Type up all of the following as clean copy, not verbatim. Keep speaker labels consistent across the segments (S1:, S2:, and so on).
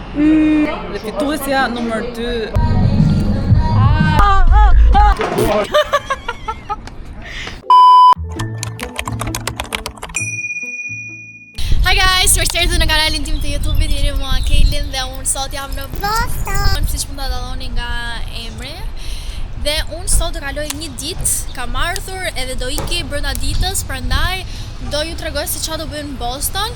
S1: Dhe fituesja numër 2.
S2: Hi guys, mirë në kanalin tim të YouTube-it, jeni mua Kaylin dhe unë sot jam në Boston. Siç mund ta dalloni nga emri. Dhe unë sot do kaloj një ditë, kam ardhur edhe do iki brenda ditës, prandaj do ju tregoj se çfarë do bëj në Boston.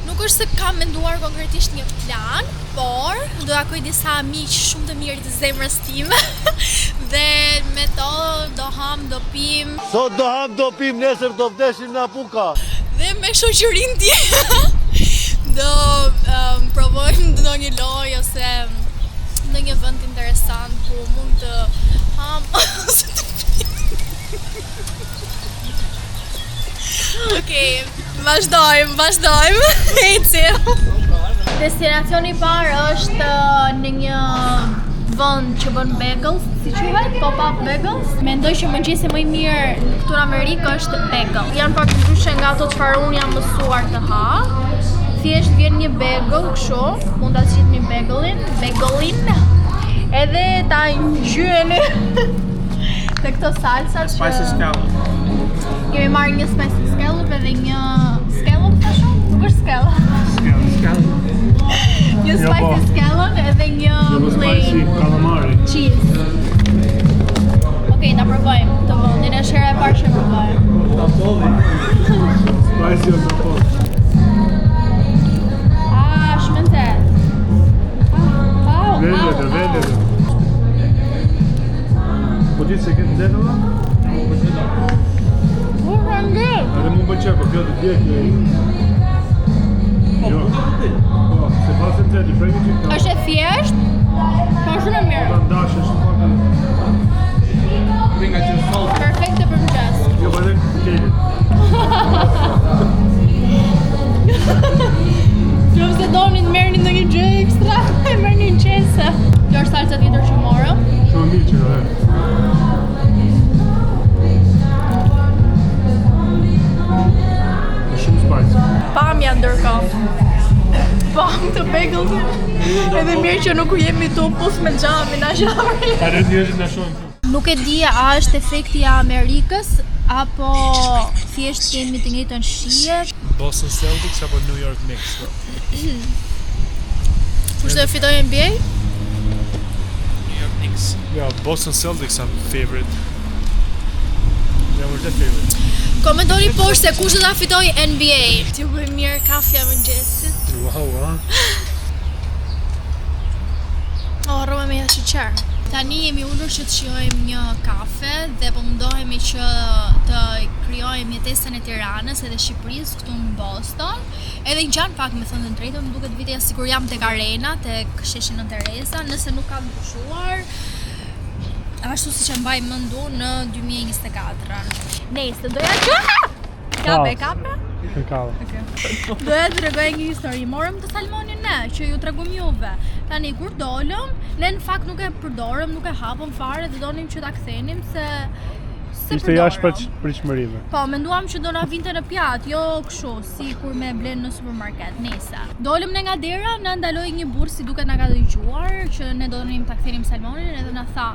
S2: Nuk është se kam menduar konkretisht një plan, por do takoj disa miq shumë të mirë të zemrës time. Dhe me to do ham, do pim.
S3: Sot do ham, do pim, nesër do vdesim në puka.
S2: Dhe me shoqërinë time do provojmë ndonjë lojë ose ndonjë vend interesant ku mund të ham ose të pim. Okej, vazhdojmë. Ecim. Destinacioni i parë është në një vend që bën bagels, si quhet? Pop-up bagels. Mendoj që mëngjesi më i mirë këtu në Amerikë është bagel. Janë pak ndryshe nga ato çfarë unë jam mësuar të ha. Thjesht vjen një bagel kështu, mund ta zgjidhni bagelin. Edhe ta ngjyeni te këto salsa.
S4: Spicy scallop.
S2: Kemi marrë një spicy scallop edhe një scallop tash? Nuk është scallop. Një spicy scallop edhe një
S4: Spicy calamari.
S2: cheese. Okej, ta provojmë të vendin e shera e parë që provojmë.
S4: Spicy o tapol.
S2: Shumë nxehtë.
S4: Vendete. Po ditë se këtë nxehtë valla? Edhe mu pëlqej, po kjo të djegë. Jo. Po, se pasë të di prej që ka.
S2: Është e thjesht, po shumë e mirë.
S4: Ta ndashësh pak.
S2: Perfekte për mëngjes.
S4: Jo, po edhe kejtë.
S2: Nëse doni të merrni ndonjë gjë ekstra, e merrni në qese. Kjo është salca tjetër që morëm.
S4: Shumë mirë që ka dhe. Shumë spicy.
S2: Pamja ndërkohë. Pam të bagels. Edhe mirë që nuk u jemi tu pus me xhamin, a qamri.
S4: A dhe njerëzit në shumë.
S2: Nuk e di a është efekti i Amerikës apo thjesht kemi të njëjtën shije.
S4: Boston Celtics apo New York Knicks?
S2: Kush do fitoj NBA?
S4: New York Knicks. Ja, Boston Celtics are favorite. Ja, më është favorite.
S2: Komentoni poshtë se kush do ta fitoj NBA. Ti bëj mirë kafja mëngjesit.
S4: Wow.
S2: Oh, rroma me sheqer. Tani jemi ulur që të shijojmë një kafe dhe po mundohemi që të krijojmë jetesën e Tiranës edhe Shqipërisë këtu në Boston. Edhe ngjan pak me thënë të drejtën, më duket vite sikur jam tek Arena, tek sheshin në Teresa, nëse nuk kam ndryshuar. Ashtu siç e mbaj mend unë në 2024. Nëse doja që kape? Doja të tregoj një histori. Morëm të salmonin ne, që ju tregum juve. Tani kur dolëm, ne në fakt nuk e përdorëm, nuk e hapëm fare dhe donim që ta kthenim se
S4: Ishte jashtë pritshmërive.
S2: Po, menduam që do na vinte në pjatë, jo kështu, si kur me blen në supermarket. Nese. Dolëm ne nga dera, na ndaloi një burr si duket na ka dëgjuar që ne donim ta kthenim salmonin edhe na tha: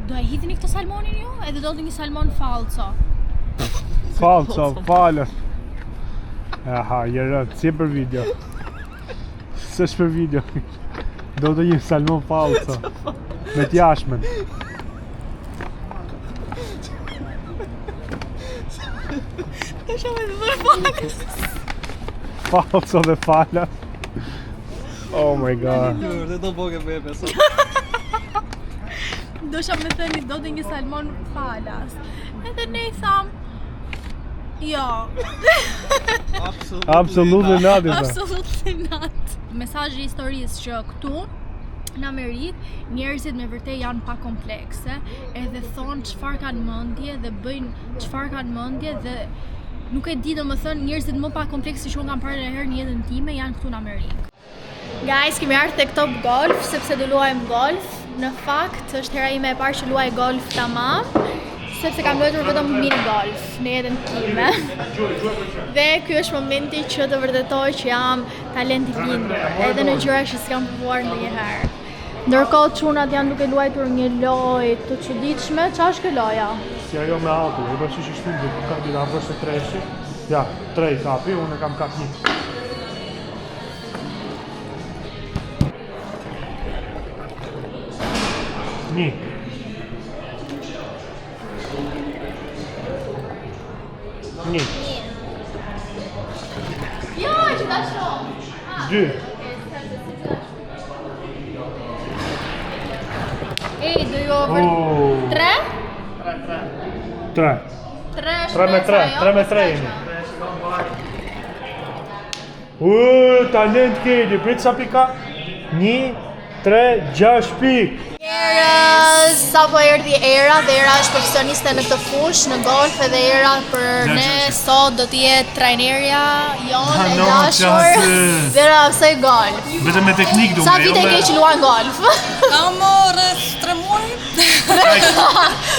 S2: "Do e hidhni këtë salmonin ju?" Edhe dolli një salmon falco.
S4: Falso. Aha, jërët, si e për video. Së është për video. Do të një salmon falso. Me t'jashmen. Falso dhe fala. Oh my god.
S2: Dosha me thëni do të një salmon falas. Edhe ne i tham jo.
S4: Absolutely not.
S2: Absolutely not. Mesazhi i historisë që këtu në Amerikë njerëzit me vërtet janë pa komplekse, edhe thonë çfarë kanë mendje dhe bëjnë çfarë kanë mendje dhe nuk e di domethënë njerëzit më pa komplekse që unë kam parë herë në jetën time janë këtu në Amerikë. Guys, kemi ardhur tek Top Golf sepse do luajmë golf. Në fakt është hera ime e parë që luaj golf tamam. sepse kam luajtur vetëm mini golf në jetën time. Dhe ky është momenti që të vërtetoj që jam talent i lindur, edhe në gjëra që s'kam provuar ndonjëherë. Ndërkohë çunat janë duke luajtur një lojë të çuditshme. Çfarë është kjo loja?
S4: Si ajo me auto, e bërë që shpindë, ka di da vërse treshi. Ja, 3 kapi, unë kam kap 1. Një. Një.
S2: Jo, që ta shoh.
S4: 2.
S2: Ej, do ju over 3?
S4: 3. 3 me 3, 3 me 3 jemi. Talent kedi, prit sa pika? 1, 3, 6 pik.
S2: Sa po erdhi Era, dhe Era është profesioniste në këtë fushë, në golf, edhe Era për ne sot do të jetë trajnerja jonë e dashur dhe na mësoj golf.
S4: Vetëm me teknikë duhet.
S2: Sa vite ke që luan golf?
S1: Kam rreth 3 muaj.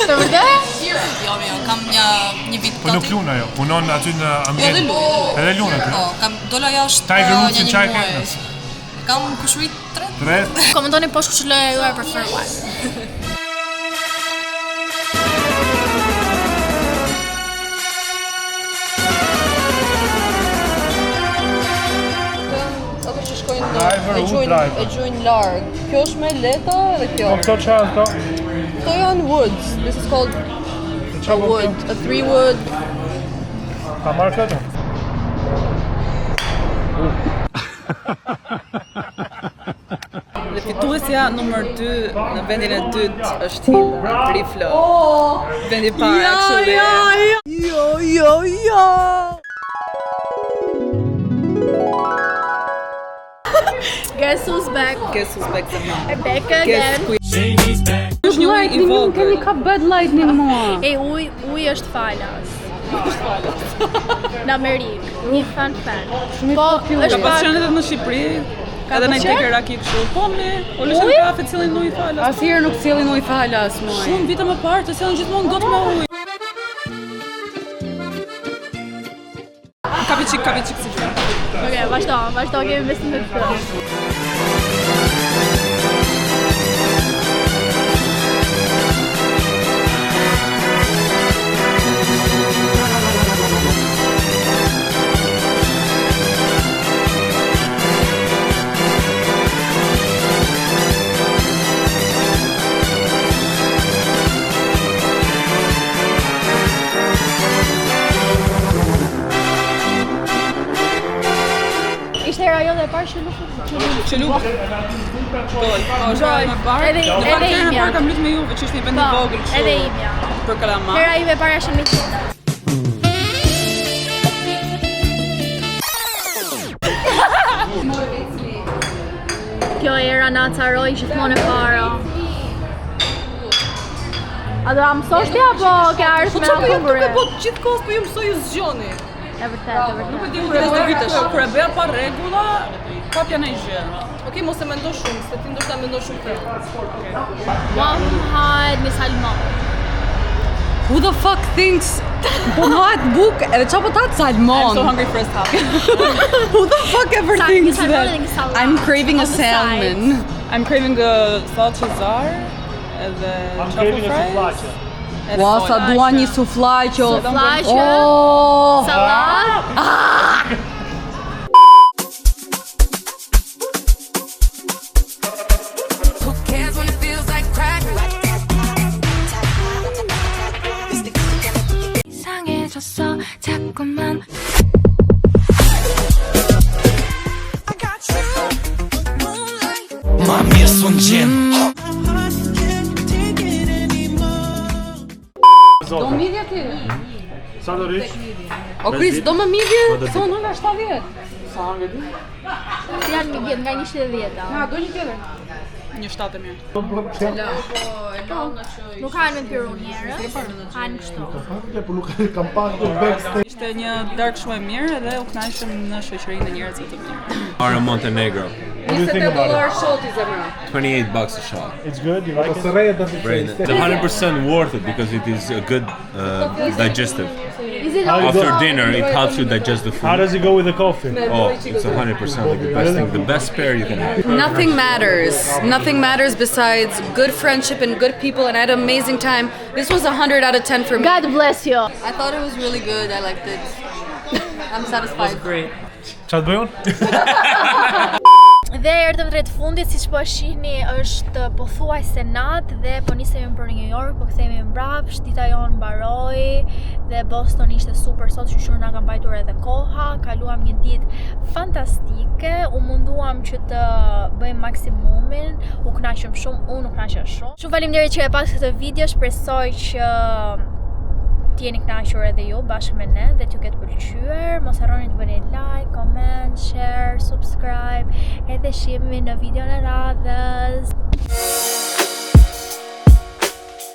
S2: Të vërtetë?
S1: Jo, kam një vit.
S4: Po nuk lun ajo, punon aty në ambient. Edhe lun aty.
S1: Po, kam dola jashtë.
S4: Tiger Woods në çaj ke?
S1: Kam kushurit 3.
S4: 3.
S2: Komentoni poshtë kush loja juaj preferuar.
S1: Ato që shkojnë
S4: Driver,
S1: e gjojnë larg. Kjo është më lehta edhe kjo.
S4: Po këto çfarë këto?
S1: Këto janë woods. This is called a wood, a 3 wood.
S4: Ka marrë këtë?
S1: Dhe fituesja numër 2 në vendin e dytë është Hilda Riflo. Vendi i parë actually. Jo.
S2: Guess who's back?
S1: Guess who's back the man?
S2: Back again.
S1: Është një ujë i vogël.
S5: Ka Bud Light një mua.
S2: Ej, uj është falas. Në Amerikë, një fan. Po, është
S1: Ka pasur edhe në Shqipëri. Edhe në tek raki kështu. Po mi, u lëshën kafe cilin ujë falas.
S5: Asnjëherë nuk sjellin ujë falas mua.
S1: Shumë vite më parë të sjellin gjithmonë gotë me ujë. Kapi çik si gjë.
S2: Okej, vazhdo, kemi besim në këtë. Ishte era jo dhe e parë që
S1: Çeluk. Po, është ajo më parë.
S2: Edhe
S1: Në
S2: imja.
S1: parë kam luajtur me Juve, që është një vend i vogël kështu.
S2: Edhe imja.
S1: Për kalamar.
S2: Era ime e parë është me tjetër. Kjo era na caroi gjithmonë e para. A do ta mësosh ti apo ke ardhur me atë
S1: Po gjithkohës po ju mësoj zgjoni.
S2: E vërtet.
S1: Nuk e di kur është vitesh. Kur e bëja pa rregulla, kapja në gjë. Okej, mos e mendo shumë, se ti ndoshta mendon shumë fort.
S2: Muhammad Salman.
S5: Who the fuck thinks po hahet buk edhe çfarë po tat
S1: I'm so
S5: salmon?
S1: hungry for a salmon.
S5: Who the fuck ever thinks
S2: Salmon
S5: that?
S2: and salad.
S5: I'm craving
S2: On
S5: a
S2: the
S5: salmon.
S1: I'm craving a salsa czar edhe truffle fries.
S5: Ua, sa dua një suflaqo.
S2: Suflaqe.
S5: Oh!
S2: Salad.
S6: Who cares when it feels like crack? 이상해졌어 자꾸만 I got you moonlight
S7: Mamir Sungjin
S5: Do midhja ti?
S4: Sa do rish?
S5: O Kris, do më midhje? Se unë nga 70.
S2: Janë një vjet nga 110-a.
S5: Ha, do një tjetër.
S1: Një 7 e mirë.
S2: Nuk hanë me piru njerës, hanë kështu.
S3: Po nuk kam pak të backstage.
S1: Ishte një darkë shumë e mirë dhe u kënaqëm në shoqërinë e njerëzve të mirë.
S8: Are Montenegro.
S4: do you think about it?
S5: shoti zemra.
S7: $28 a shot.
S4: It's good. You like it?
S3: Sërreja do të
S7: Very nice. It's 100% worth it because it is a good digestive. After dinner, it helps you digest the
S4: How
S7: food.
S4: does it go with the coffee?
S7: Oh, it's 100% like the best thing, the best pair you can have.
S5: Nothing matters. Nothing matters besides good friendship and good people, and I had an amazing time. This was 100 out of 10 for me.
S2: God bless you.
S5: I thought it was really good. I liked it. I'm satisfied.
S4: Çfarë bëjon?
S2: Dhe erdhëm drejt fundit, siç po shihni, është pothuajse natë dhe po nisemi për New York, po kthehemi mbrapsht. Dita jon mbaroi dhe Boston ishte super sot, shqyr na ka mbajtur edhe koha. Kaluam një ditë fantastike, u munduam që të bëjmë maksimumin, u kënaqëm shumë, unë u kënaqem shumë. Shumë faleminderit që e pas këtë video, shpresoj që t'jeni kënaqur edhe ju bashkë me ne dhe t'ju ketë pëlqyer. Mos harroni të bëni like, comment, share, subscribe edhe shihemi në videon e radhës.